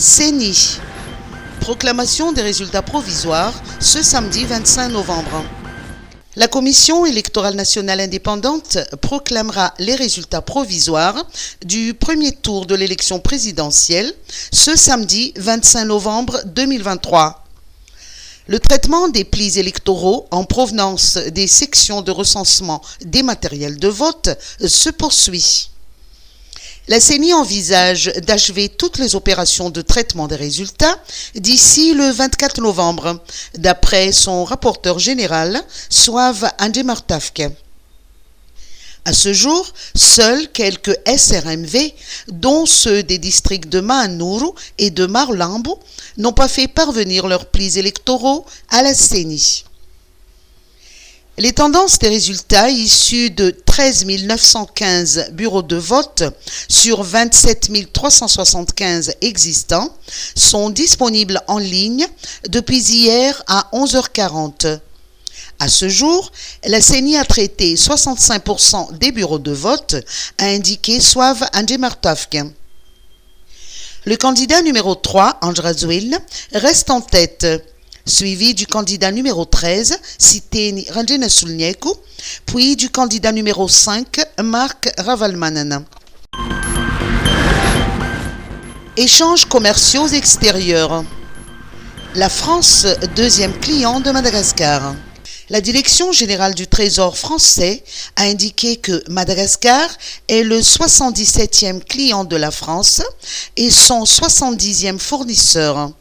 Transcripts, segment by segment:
CENI. Proclamation des résultats provisoires ce samedi 25 novembre. La Commission électorale nationale indépendante proclamera les résultats provisoires du premier tour de l'élection présidentielle ce samedi 25 novembre 2023. Le traitement des plis électoraux en provenance des sections de recensement des matériels de vote se poursuit. La CENI envisage d'achever toutes les opérations de traitement des résultats d'ici le 24 novembre, d'après son rapporteur général, Soave Andemartafke. À ce jour, seuls quelques SRMV, dont ceux des districts de Mahanuru et de Marlambo, n'ont pas fait parvenir leurs plis électoraux à la CENI. Les tendances des résultats issus de 13 915 bureaux de vote sur 27 375 existants sont disponibles en ligne depuis hier à 11h40. À ce jour, la CENI a traité 65% des bureaux de vote, a indiqué Soave Andemartafke. Le candidat numéro 3, Andrazouil, reste en tête, suivi du candidat numéro 13, Siteni Randenasulnieku, puis du candidat numéro 5, Marc Ravalmanana. Échanges commerciaux extérieurs. La France, deuxième client de Madagascar. La Direction générale du Trésor français a indiqué que Madagascar est le 77e client de la France et son 70e fournisseur.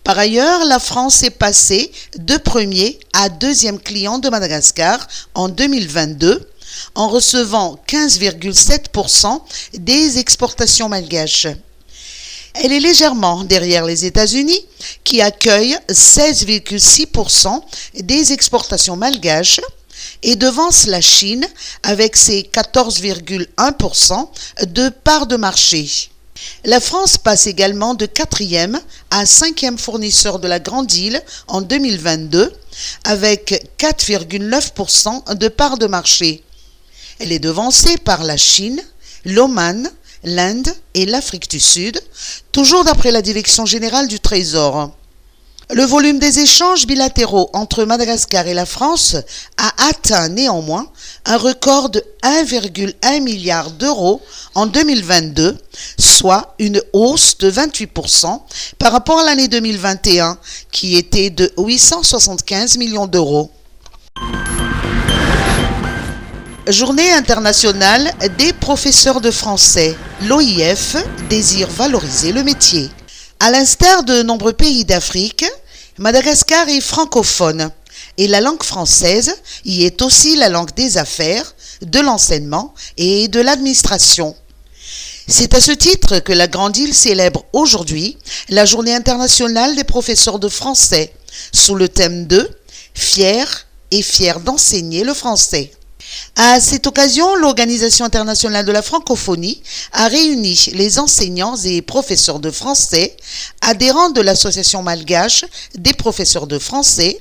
Par ailleurs, la France est passée de premier à deuxième client de Madagascar en 2022 en recevant 15,7% des exportations malgaches. Elle est légèrement derrière les États-Unis qui accueillent 16,6% des exportations malgaches et devance la Chine avec ses 14,1% de part de marché. La France passe également de 4e à 5e fournisseur de la Grande Île en 2022 avec 4,9% de part de marché. Elle est devancée par la Chine, l'Oman, l'Inde et l'Afrique du Sud, toujours d'après la Direction générale du Trésor. Le volume des échanges bilatéraux entre Madagascar et la France a atteint néanmoins un record de 1,1 milliard d'euros en 2022, soit une hausse de 28% par rapport à l'année 2021, qui était de 875 millions d'euros. Journée internationale des professeurs de français. L'OIF désire valoriser le métier. À l'instar de nombreux pays d'Afrique, Madagascar est francophone et la langue française y est aussi la langue des affaires, de l'enseignement et de l'administration. C'est à ce titre que la Grande Île célèbre aujourd'hui la Journée internationale des professeurs de français sous le thème de « Fiers et fiers d'enseigner le français ». À cette occasion, l'Organisation internationale de la francophonie a réuni les enseignants et professeurs de français adhérents de l'Association malgache des professeurs de français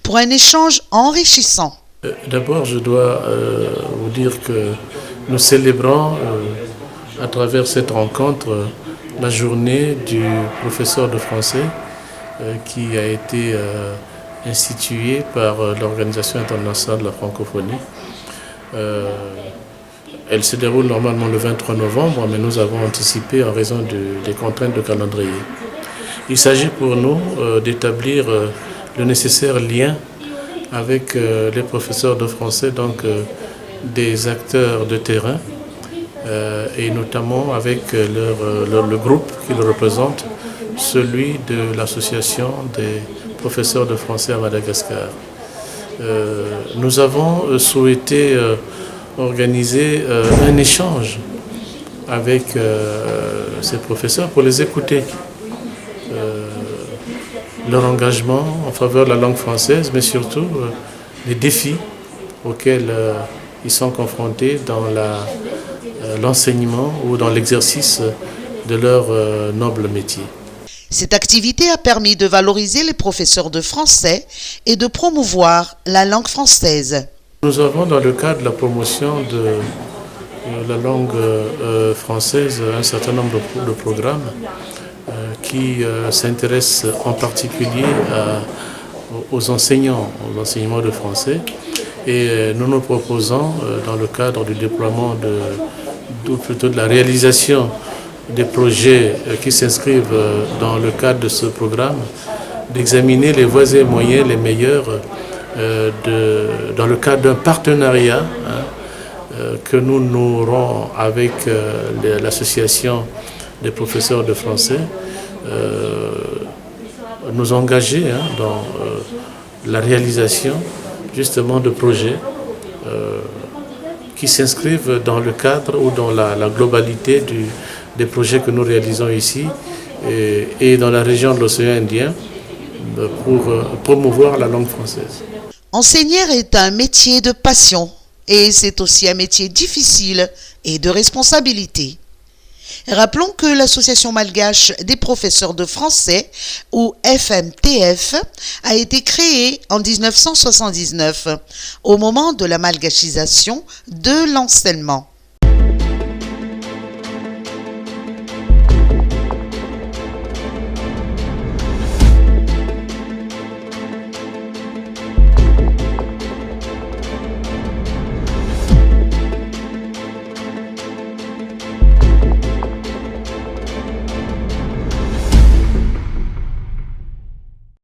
pour un échange enrichissant. D'abord, je dois vous dire que nous célébrons à travers cette rencontre la journée du professeur de français qui a été instituée par l'Organisation internationale de la francophonie. Elle se déroule normalement le 23 novembre, mais nous avons anticipé en raison des contraintes de calendrier. Il s'agit pour nous d'établir le nécessaire lien avec les professeurs de français, donc des acteurs de terrain, et notamment avec le groupe qu'ils représentent, celui de l'Association des professeurs de français à Madagascar. Nous avons souhaité organiser un échange avec ces professeurs pour les écouter, leur engagement en faveur de la langue française, mais surtout les défis auxquels ils sont confrontés dans l'enseignement ou dans l'exercice de leur noble métier. Cette activité a permis de valoriser les professeurs de français et de promouvoir la langue française. Nous avons, dans le cadre de la promotion de la langue française, un certain nombre de programmes. qui s'intéresse en particulier aux enseignants, aux enseignements de français. Et nous nous proposons, dans le cadre du déploiement plutôt de la réalisation des projets qui s'inscrivent dans le cadre de ce programme, d'examiner les voies et moyens les meilleurs dans le cadre d'un partenariat que nous nouerons avec l'association des professeurs de français, nous engager dans la réalisation justement de projets qui s'inscrivent dans le cadre ou dans la globalité des projets que nous réalisons ici et dans la région de l'océan Indien pour promouvoir la langue française. Enseigner est un métier de passion et c'est aussi un métier difficile et de responsabilité. Rappelons que l'Association malgache des professeurs de français, ou FMTF, a été créée en 1979, au moment de la malgachisation de l'enseignement.